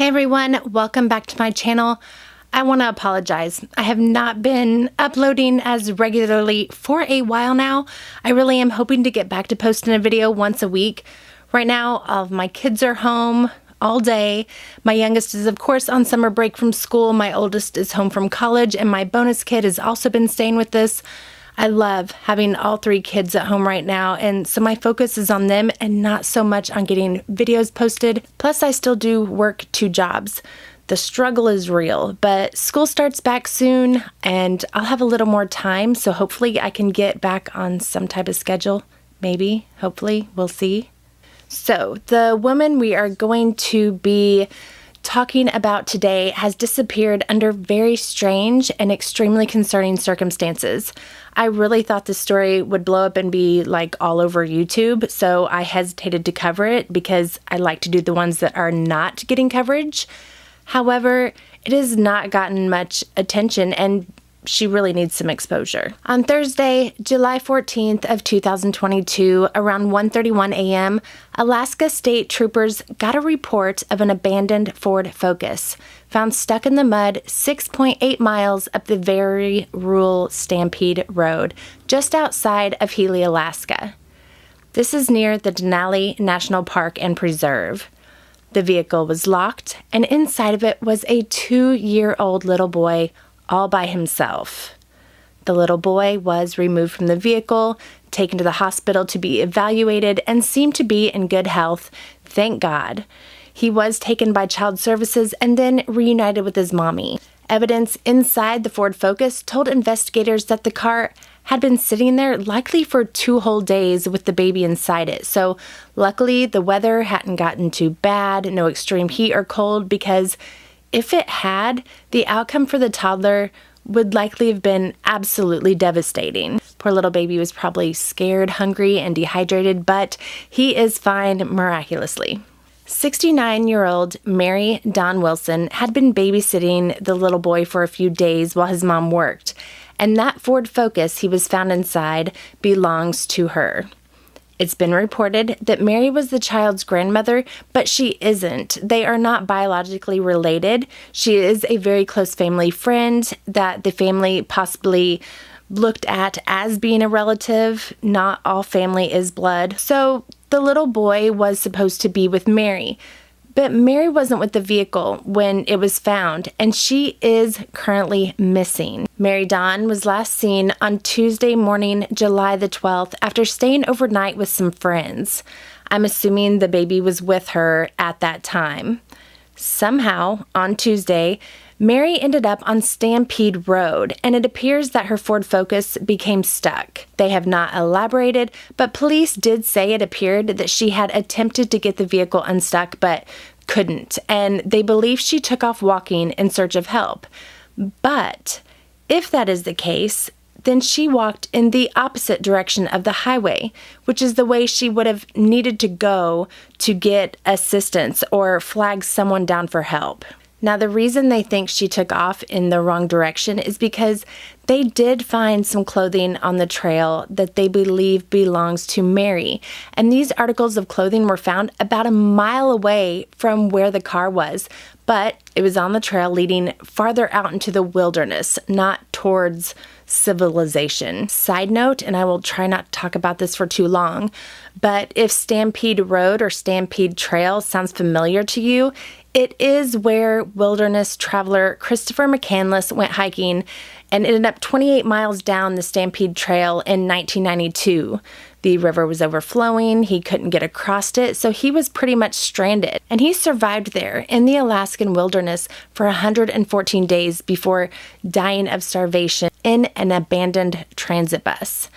Hey everyone, welcome back to my channel. I want to apologize. I have not been uploading as regularly for a while now. I really am hoping to get back to posting a video once a week. Right now, all of my kids are home all day. My youngest is of course on summer break from school. My oldest is home from college, and my bonus kid has also been staying with us. I love having all three kids at home right now, and so my focus is on them and not so much on getting videos posted. Plus, I still do work 2 jobs. The struggle is real, but school starts back soon and I'll have a little more time, so hopefully I can get back on some type of schedule. Maybe, hopefully, we'll see. So, the woman we are going to be talking about today has disappeared under very strange and extremely concerning circumstances. I really thought this story would blow up and be like all over YouTube, so I hesitated to cover it because I like to do the ones that are not getting coverage. However, it has not gotten much attention and she really needs some exposure. On Thursday, July 14th of 2022, around 1:31 a.m., Alaska State Troopers got a report of an abandoned Ford Focus found stuck in the mud 6.8 miles up the very rural Stampede Road, just outside of Healy, Alaska. This is near the Denali National Park and Preserve. The vehicle was locked, and inside of it was a 2-year-old little boy all by himself. The little boy was removed from the vehicle, taken to the hospital to be evaluated, and seemed to be in good health, thank God. He was taken by Child Services and then reunited with his mommy. Evidence inside the Ford Focus told investigators that the car had been sitting there likely for 2 whole days with the baby inside it. So luckily the weather hadn't gotten too bad, no extreme heat or cold, because if it had, the outcome for the toddler would likely have been absolutely devastating. Poor little baby was probably scared, hungry, and dehydrated, but he is fine miraculously. 69-year-old Mary Dawn Wilson had been babysitting the little boy for a few days while his mom worked, and that Ford Focus he was found inside belongs to her. It's been reported that Mary was the child's grandmother, but she isn't. They are not biologically related. She is a very close family friend that the family possibly looked at as being a relative. Not all family is blood. So the little boy was supposed to be with Mary, but Mary wasn't with the vehicle when it was found, and she is currently missing. Mary Dawn was last seen on Tuesday morning, July the 12th, after staying overnight with some friends. I'm assuming the baby was with her at that time. Somehow, on Tuesday, Mary ended up on Stampede Road, and it appears that her Ford Focus became stuck. They have not elaborated, but police did say it appeared that she had attempted to get the vehicle unstuck, but couldn't, and they believe she took off walking in search of help. But if that is the case, then she walked in the opposite direction of the highway, which is the way she would have needed to go to get assistance or flag someone down for help. Now, the reason they think she took off in the wrong direction is because they did find some clothing on the trail that they believe belongs to Mary. And these articles of clothing were found about a mile away from where the car was, but it was on the trail leading farther out into the wilderness, not towards civilization. Side note, and I will try not to talk about this for too long, but if Stampede Road or Stampede Trail sounds familiar to you, it is where wilderness traveler Christopher McCandless went hiking and ended up 28 miles down the Stampede Trail in 1992. The river was overflowing, he couldn't get across it, so he was pretty much stranded. And he survived there in the Alaskan wilderness for 114 days before dying of starvation in an abandoned transit bus.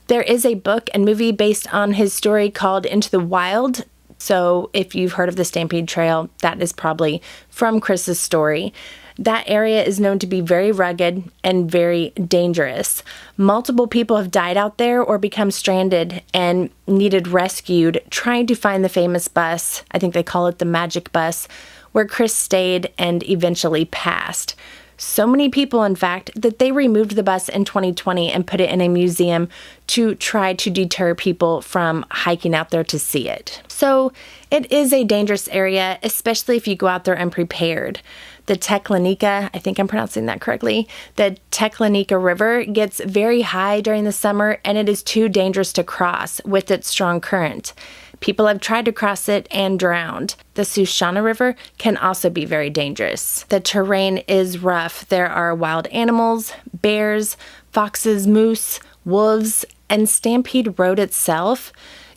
There is a book and movie based on his story called Into the Wild. So if you've heard of the Stampede Trail, that is probably from Chris's story. That area is known to be very rugged and very dangerous. Multiple people have died out there or become stranded and needed rescued trying to find the famous bus, I think they call it the Magic Bus, where Chris stayed and eventually passed. So many people, in fact, that they removed the bus in 2020 and put it in a museum to try to deter people from hiking out there to see it. So it is a dangerous area, especially if you go out there unprepared. The Teklenika, I think I'm pronouncing that correctly, the Teklenika River gets very high during the summer, and it is too dangerous to cross with its strong current. People have tried to cross it and drowned. The Sushana River can also be very dangerous. The terrain is rough. There are wild animals, bears, foxes, moose, wolves, and Stampede Road itself.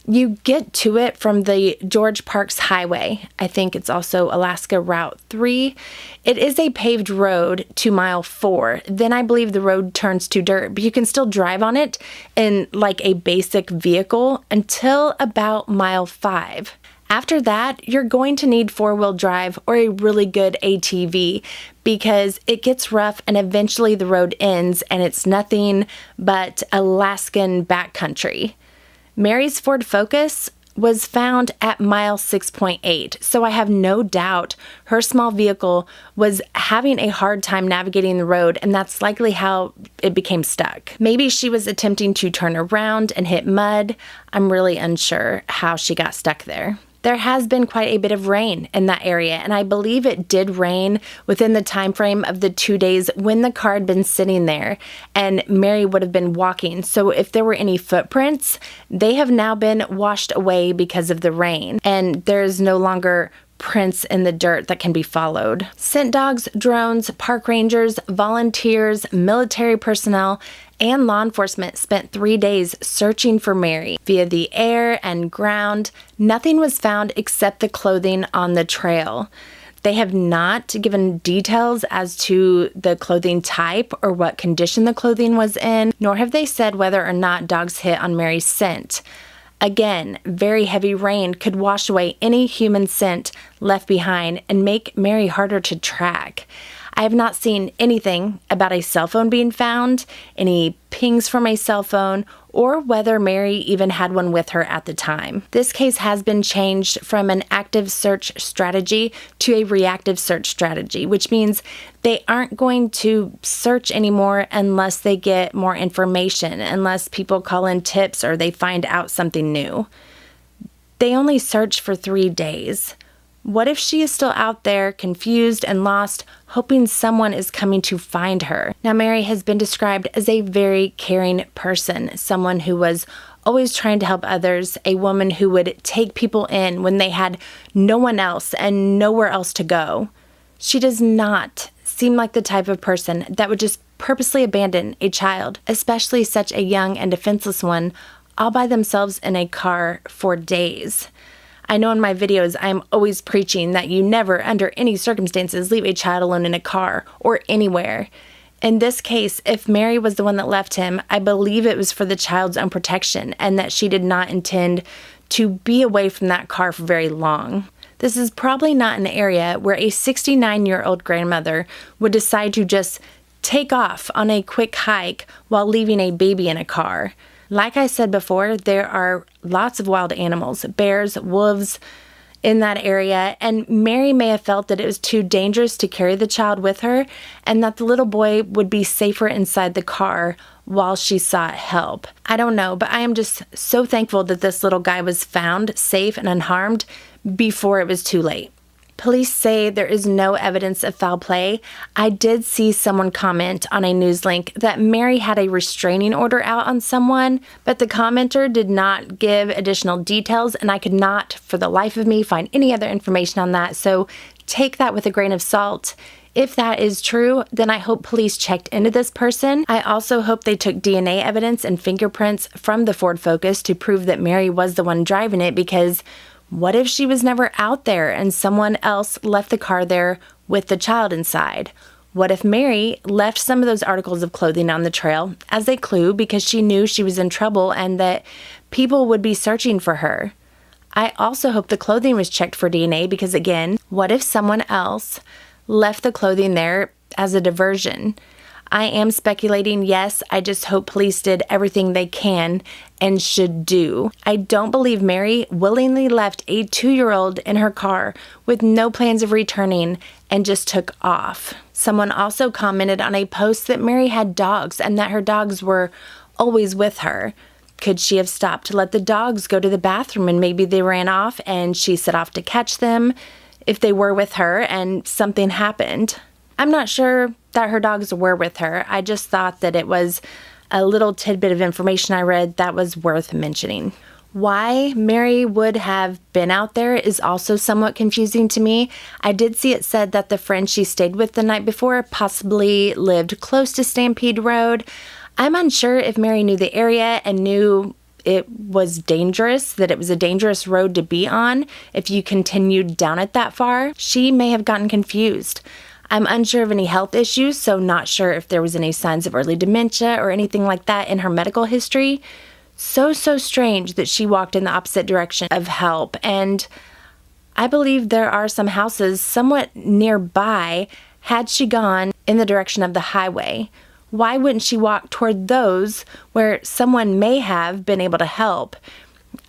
You get to it from the George Parks Highway. I think it's also Alaska Route 3. It is a paved road to mile 4. Then I believe the road turns to dirt, but you can still drive on it in like a basic vehicle until about mile 5. After that, you're going to need 4-wheel drive or a really good ATV because it gets rough and eventually the road ends and it's nothing but Alaskan backcountry. Mary's Ford Focus was found at mile 6.8, so I have no doubt her small vehicle was having a hard time navigating the road, and that's likely how it became stuck. Maybe she was attempting to turn around and hit mud. I'm really unsure how she got stuck there. There has been quite a bit of rain in that area, and I believe it did rain within the time frame of the 2 days when the car had been sitting there and Mary would have been walking. So if there were any footprints, they have now been washed away because of the rain, and there's no longer prints in the dirt that can be followed. Scent dogs, drones, park rangers, volunteers, military personnel, and law enforcement spent 3 days searching for Mary via the air and ground. Nothing was found except the clothing on the trail. They have not given details as to the clothing type or what condition the clothing was in, nor have they said whether or not dogs hit on Mary's scent. Again, very heavy rain could wash away any human scent left behind and make Mary harder to track. I have not seen anything about a cell phone being found, any pings from a cell phone, or whether Mary even had one with her at the time. This case has been changed from an active search strategy to a reactive search strategy, which means they aren't going to search anymore unless they get more information, unless people call in tips or they find out something new. They only search for 3 days. What if she is still out there, confused and lost, hoping someone is coming to find her? Now, Mary has been described as a very caring person, someone who was always trying to help others, a woman who would take people in when they had no one else and nowhere else to go. She does not seem like the type of person that would just purposely abandon a child, especially such a young and defenseless one, all by themselves in a car for days. I know in my videos I am always preaching that you never, under any circumstances, leave a child alone in a car or anywhere. In this case, if Mary was the one that left him, I believe it was for the child's own protection and that she did not intend to be away from that car for very long. This is probably not an area where a 69-year-old grandmother would decide to just take off on a quick hike while leaving a baby in a car. Like I said before, there are lots of wild animals, bears, wolves in that area, and Mary may have felt that it was too dangerous to carry the child with her and that the little boy would be safer inside the car while she sought help. I don't know, but I am just so thankful that this little guy was found safe and unharmed before it was too late. Police say there is no evidence of foul play. I did see someone comment on a news link that Mary had a restraining order out on someone, but the commenter did not give additional details, and I could not, for the life of me, find any other information on that, so take that with a grain of salt. If that is true, then I hope police checked into this person. I also hope they took DNA evidence and fingerprints from the Ford Focus to prove that Mary was the one driving it, because what if she was never out there and someone else left the car there with the child inside? What if Mary left some of those articles of clothing on the trail as a clue because she knew she was in trouble and that people would be searching for her? I also hope the clothing was checked for DNA because, again, what if someone else left the clothing there as a diversion? I am speculating, yes, I just hope police did everything they can and should do. I don't believe Mary willingly left a 2-year-old in her car with no plans of returning and just took off. Someone also commented on a post that Mary had dogs and that her dogs were always with her. Could she have stopped to let the dogs go to the bathroom and maybe they ran off and she set off to catch them if they were with her and something happened? I'm not sure that her dogs were with her. I just thought that it was a little tidbit of information I read that was worth mentioning. Why Mary would have been out there is also somewhat confusing to me. I did see it said that the friend she stayed with the night before possibly lived close to Stampede Road. I'm unsure if Mary knew the area and knew it was dangerous, that it was a dangerous road to be on if you continued down it that far. She may have gotten confused. I'm unsure of any health issues, so not sure if there was any signs of early dementia or anything like that in her medical history. So strange that she walked in the opposite direction of help. And I believe there are some houses somewhat nearby. Had she gone in the direction of the highway, why wouldn't she walk toward those where someone may have been able to help?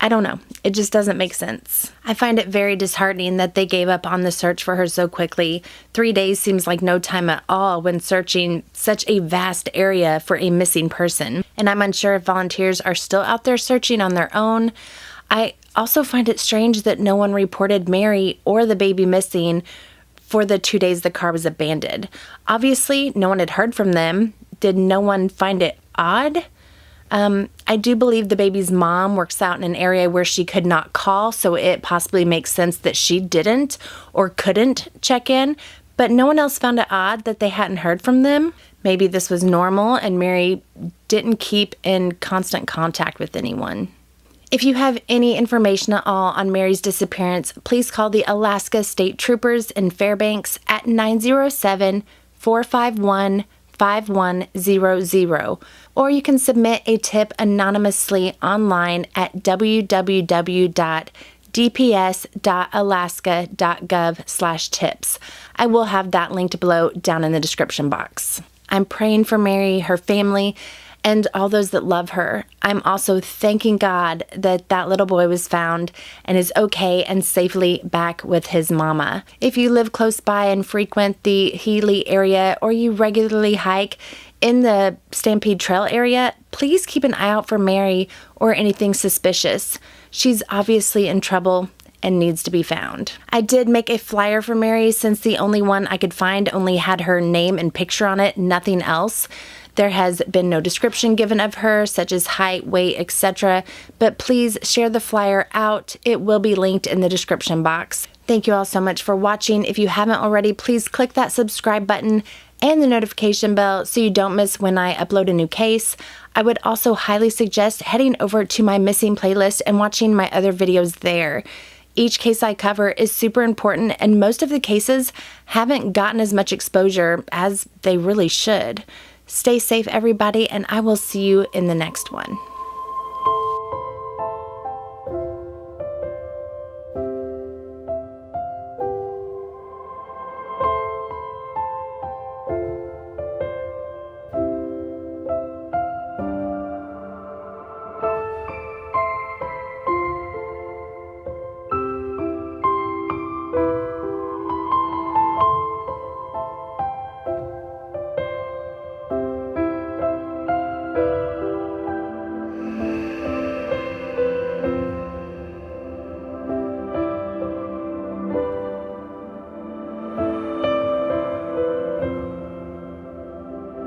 I don't know. It just doesn't make sense. I find it very disheartening that they gave up on the search for her so quickly. 3 days seems like no time at all when searching such a vast area for a missing person. And I'm unsure if volunteers are still out there searching on their own. I also find it strange that no one reported Mary or the baby missing for the 2 days the car was abandoned. Obviously, no one had heard from them. Did no one find it odd? I do believe the baby's mom works out in an area where she could not call, so it possibly makes sense that she didn't or couldn't check in, but no one else found it odd that they hadn't heard from them. Maybe this was normal and Mary didn't keep in constant contact with anyone. If you have any information at all on Mary's disappearance, please call the Alaska State Troopers in Fairbanks at 907-451-5100, or you can submit a tip anonymously online at www.dps.alaska.gov/tips. I will have that linked below down in the description box. I'm praying for Mary, her family, and all those that love her. I'm also thanking God that that little boy was found and is okay and safely back with his mama. If you live close by and frequent the Healy area, or you regularly hike in the Stampede Trail area, please keep an eye out for Mary or anything suspicious. She's obviously in trouble and needs to be found. I did make a flyer for Mary since the only one I could find only had her name and picture on it, nothing else. There has been no description given of her, such as height, weight, etc., but please share the flyer out. It will be linked in the description box. Thank you all so much for watching. If you haven't already, please click that subscribe button and the notification bell so you don't miss when I upload a new case. I would also highly suggest heading over to my missing playlist and watching my other videos there. Each case I cover is super important, and most of the cases haven't gotten as much exposure as they really should. Stay safe, everybody, and I will see you in the next one.